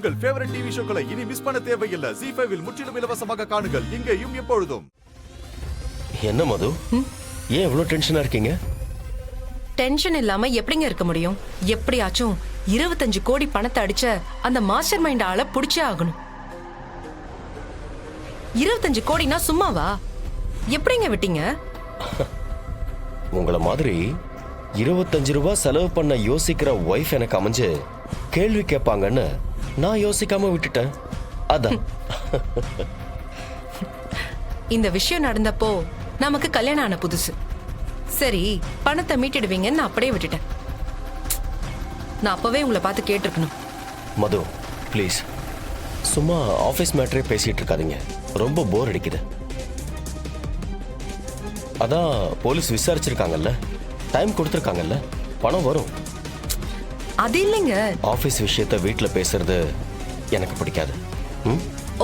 உங்கள் favourite TV ஷோக்களை இனி miss பண்ண தேவையில்லை. ZEE5 இல் முற்றிலும் இலவசமாக காணுங்கள். இங்கேயும் எப்பொழுதும். என்ன மது, ஏன் இவ்வளவு டென்ஷனா இருக்கீங்க? டென்ஷன் இல்லாம எப்படிங்க இருக்க முடியும்? எப்படியாச்சும் 25 கோடி பணத்தை அடிச்ச அந்த மாஸ்டர் மைண்ட் ஆளை புடிச்சே ஆகணும். 25 கோடினா சும்மாவா? எப்படிங்க விட்டீங்க? உங்களை மாதிரி 25 ரூபாய் செலவு பண்ண யோசிக்கிற ஒய்ஃப் எனக்கு அமைஞ்சு கேள்வி கேட்பாங்கன்னு நான் யோசிக்காம விட்டுட்டேன். அதான். இந்த விஷயம் நடந்தப்போ நமக்கு கல்யாணம் ஆன புதுசு. சரி, பணத்தை மீட்டிடுவீங்கன்னு நான் அப்படியே விட்டுட்டேன். நான் அப்பவே உங்களை பார்த்து கேட்டிருக்கணும். மது ப்ளீஸ், சும்மா ஆஃபீஸ் மேட்டரே பேசிட்டு இருக்காதீங்க. ரொம்ப போர் அடிக்குது. அதான் போலீஸ் விசாரிச்சிருக்காங்கல்ல, டைம் கொடுத்துருக்காங்கல்ல, பணம் வரும். அது இல்லைங்க. ஆஃபீஸ் விஷயத்த வீட்டில் பேசுறது எனக்கு பிடிக்காது.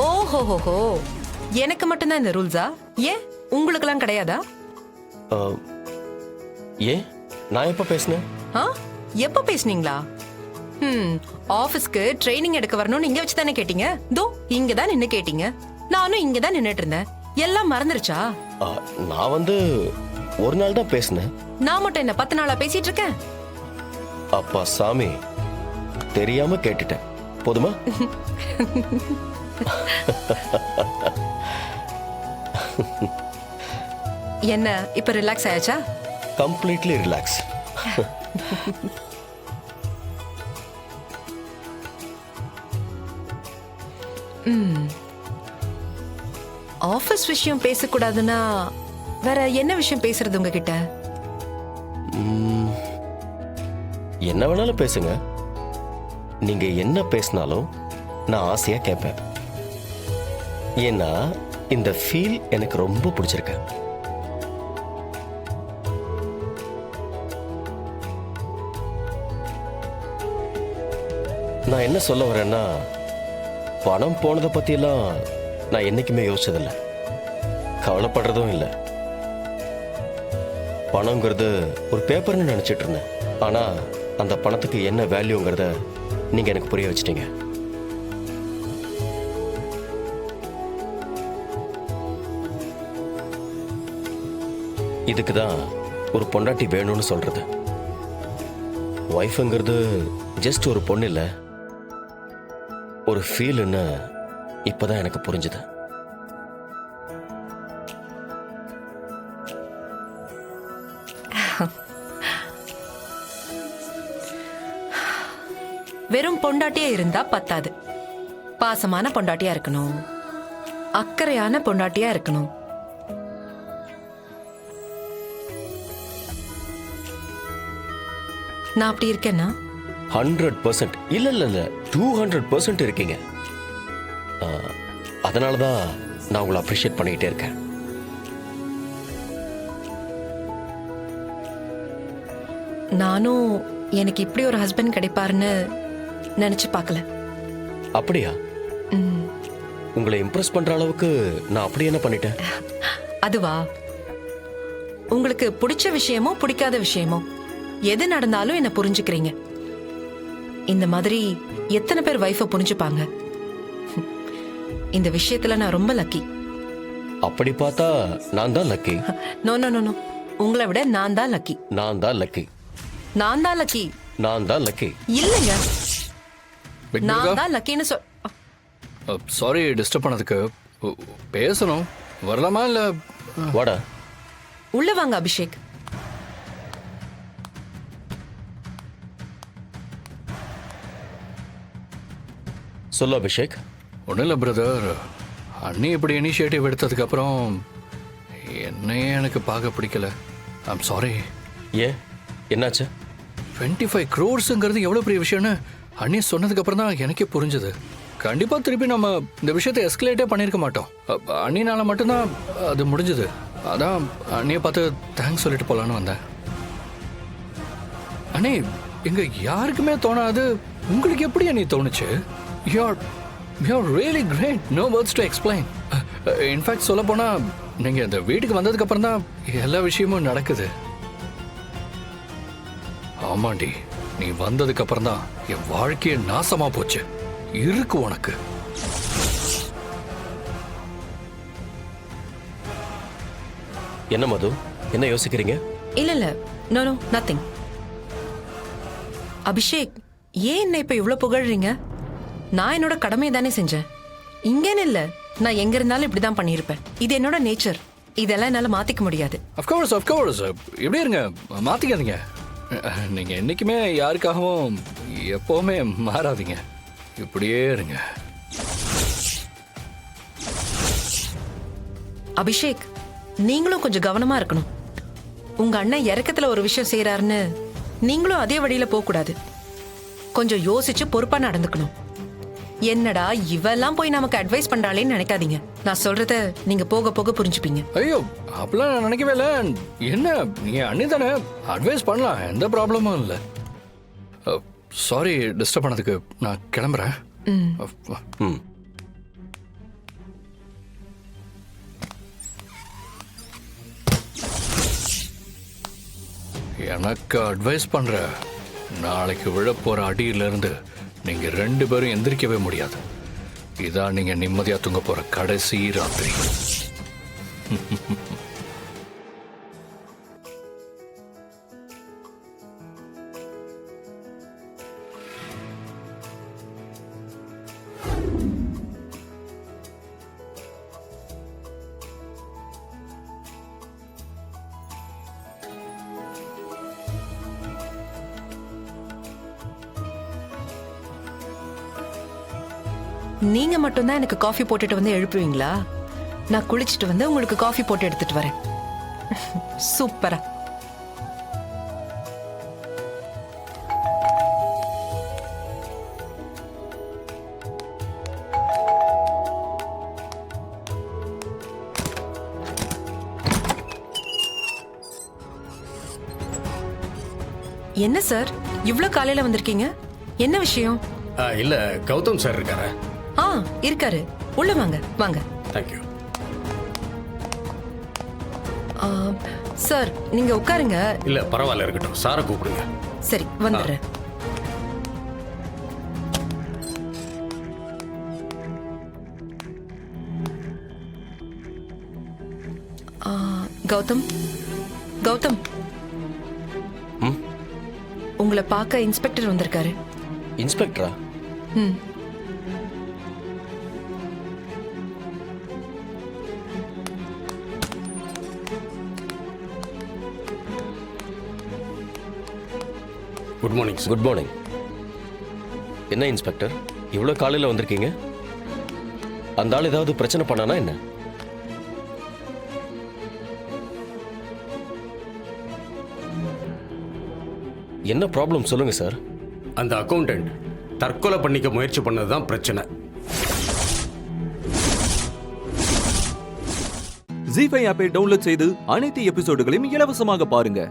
ஓஹோஹோஹோ, எனக்கு மட்டும்தான் இந்த ரூல்ஸா? ஏன் உங்களுக்கெல்லாம் கிடையாதா? ஏன், நான் எப்போ பேசினேன்? எப்ப பேசுனீங்களா? ஆபீஸ்க்கு ட்ரைனிங் எடுக்க வரணும்னு இங்க வச்சு தானே கேட்டீங்க. தோ இங்க தான் நின்னு கேட்டீங்க. நானும் இங்க தான் நின்னுட்டு இருந்தேன். எல்லாம் மறந்துருச்சா? நான் ஒரு நாள் தான் பேசினேன். நான் மட்டும் என்ன 10 நாளா பேசிட்டு இருக்கேன்? அப்பா சாமி, தெரியாம கேட்டுட்டேன். போதுமா? என்ன இப்ப ரிலாக்ஸ் ஆயாச்சா? Completely relax. ஆபீஸ் விஷயம் பேசக்கூடாதுன்னா வேற என்ன விஷயம் பேசுறது உங்ககிட்ட? என்ன வேணாலும் பேசுங்க. நீங்க என்ன பேசினாலும் நான் ஆசையா கேட்பேன். ஏன்னா இந்த ஃபீல் எனக்கு ரொம்ப பிடிச்சிருக்கு. நான் என்ன சொல்ல வரேன்னா, பணம் போனதை பத்தியெல்லாம் நான் என்னைக்குமே யோசிச்சதில்லை, கவலைப்படுறதும் இல்லை. பணங்கிறது ஒரு பேப்பர்னு நினைச்சிட்டு இருந்தேன். ஆனா அந்த பணத்துக்கு என்ன வேல்யூங்கிறத நீங்க எனக்கு புரிய வச்சிட்டீங்க. இதுக்கு தான் ஒரு பொண்டாட்டி வேணும்னு சொல்றது. ஒய்ஃப்ங்கிறது ஜஸ்ட் ஒரு பொண்ணு இல்லை, ஒரு ஃபீல்னு இப்பதான் எனக்கு புரிஞ்சுது. வெறும் பொண்டாட்டியா இருந்தா பத்தாது. பாசமான பொண்டாட்டியா இருக்கணும், அக்கறையான பொண்டாட்டியா இருக்கணும். நான் அப்படி இருக்கேன்னா 100% இல்ல இல்ல இல்ல 200% இருக்கீங்க. அதனாலதான் நான் உங்களை அப்ரிஷியேட் பண்ணிக்கிட்டே இருக்கேன். நானும் எனக்கு இப்படி ஒரு ஹஸ்பண்ட் கிடைப்பாருன்னு நினைச்சு பார்க்கல. அப்படியா? உங்களை இம்ப்ரெஸ் பண்ற அளவுக்கு நான் அப்படி என்ன பண்ணிட்டேன்? அதுவா, உங்களுக்கு பிடிச்ச விஷயமோ பிடிக்காத விஷயமோ எது நடந்தாலும் என்ன புரிஞ்சுக்கிறீங்க. இந்த மாதிரி எத்தனை பேர் வைஃபை புரிஞ்சுப்பாங்க? இந்த விஷயத்துல நான் ரொம்ப லக்கி. அப்படி பார்த்தா நான் தான் lucky. No no no no, உங்களை விட நான் தான் லக்கி. நான் தான் லக்கி. நான் தான் லக்கி. நான் தான் லக்கி. இல்லைங்க, நான் தான் லக்கின்னு சொல். சாரி டிஸ்டர்ப் பண்ணதுக்கு. பேசணும், வரலாமா? இல்ல வாடா உள்ள வாங்க அபிஷேக். சொல்லு அபிஷேக். ஒன்றும் இல்லை பிரதர், அண்ணி இப்படி இனிஷியேட்டிவ் எடுத்ததுக்கப்புறம் என்னையே எனக்கு பார்க்க பிடிக்கல. I'm sorry. ஏன், என்னாச்சு? 25 crores எவ்வளோ பெரிய விஷயம்னு அண்ணி சொன்னதுக்கப்புறம் தான் எனக்கே புரிஞ்சுது. கண்டிப்பாக திருப்பி நம்ம இந்த விஷயத்தை எஸ்கலேட்டே பண்ணியிருக்க மாட்டோம். அண்ணினால மட்டும்தான் அது முடிஞ்சுது. அதான் அண்ணியை பார்த்து தேங்க்ஸ் சொல்லிட்டு போகலான்னு வந்தேன். அண்ணி, எங்க யாருக்குமே தோணாது, உங்களுக்கு எப்படி அண்ணி தோணுச்சு? You're really great. No words to explain. In fact, சொல்ல போனா நீங்க இந்த வீட்டுக்கு வந்ததுக்கு அப்புறம் தான் எல்லா விஷயமும் நடக்குது. ஆமாண்டி, நீ வந்ததுக்கு அப்புறம் தான் என் வாழ்க்கையே நாசமா போச்சு. இருக்கு உனக்கு. என்ன மது, என்ன யோசிக்கிறீங்க? இல்ல நோ நோ நத்திங். அபிஷேக், ஏன் என்ன இப்ப இவ்ளோ புகழ்றீங்க? நான் என்னோட கடமையை தானே செஞ்சேன். இங்கேன்னு இல்ல, நான் எங்க இருந்தாலும் இப்படிதான் பண்ணியிருப்பேன். இது என்னோட நேச்சர். இதெல்லாம் என்னால மாத்திக்க முடியாது. அஃப்கோர்ஸ் இப்படி இருங்க, மாத்திக்காதீங்க. நீங்க என்னைக்குமே யாருக்காகவும் எப்பவுமே மாறாதீங்க. இப்படியே இருங்க. அபிஷேக், நீங்களும் கொஞ்சம் கவனமா இருக்கணும். உங்க அண்ணன் இறக்கத்துல ஒரு விஷயம் செய்யறாருன்னு நீங்களும் அதே வழியில போக கூடாது. கொஞ்சம் யோசிச்சு பொறுப்பா நடந்துக்கணும். என்னடா இவெல்லாம் போய் நமக்கு அட்வைஸ் பண்றாளேன்னு நினைக்காதீங்க. நான் சொல்றத நீங்க போக போக புரிஞ்சுப்பீங்க. ஐயோ, அப்படிலாம் நான் நினைக்கவே இல்லை. என்ன, நீங்க அண்ணி தானே, அட்வைஸ் பண்ணலாம், எந்த ப்ராப்ளமும் இல்லை. சாரி டிஸ்டர்ப் பண்ணதுக்கு. நான் கிளம்புறேன். ம். எனக்கு அட்வைஸ் பண்ற, நாளைக்கு விழப்போற அடியிலிருந்து நீங்க 2 பேரும் எந்திரிக்கவே முடியாது. இதான் நீங்க நிம்மதியா தூங்க போற கடைசி ராத்திரி. நீங்க மட்டும்தான் எனக்கு காஃபி போட்டுட்டு வந்து எழுப்புவீங்களா? நான் குளிச்சுட்டு வந்து உங்களுக்கு காஃபி போட்டு எடுத்துட்டு வரேன். சூப்பரா. என்ன சார், இவ்ளோ காலையில வந்திருக்கீங்க? என்ன விஷயம்? இல்ல, கௌதம் சார் இருக்காரா? இருக்காரு. உள்ள வாங்க வாங்க. தேங்க்யூ. சார், நீங்க உட்காருங்க. இல்ல பரவாயில்ல, இருக்கட்டும். சாரை கூப்பிடுங்க. சரி, வந்துடுறேன். கௌதம், கௌதம், உங்களை பார்க்க இன்ஸ்பெக்டர் வந்திருக்காரு. இன்ஸ்பெக்டரா? Good morning sir. Good morning. என்ன இன்ஸ்பெக்டர், இவ்வளோ காலையில் வந்திருக்கீங்க? அந்த ஆள் ஏதாவது பிரச்சனை பண்ணானா என்ன? என்ன ப்ராப்ளம் சொல்லுங்க சார். அந்த அக்கௌண்டன்ட் தற்கொலை பண்ணிக்க முயற்சி பண்ணதுதான் பிரச்சனை. ஜீ5 ஆப்பை டவுன்லோட் செய்து அனைத்து எபிசோடுகளையும் இலவசமாக பாருங்க.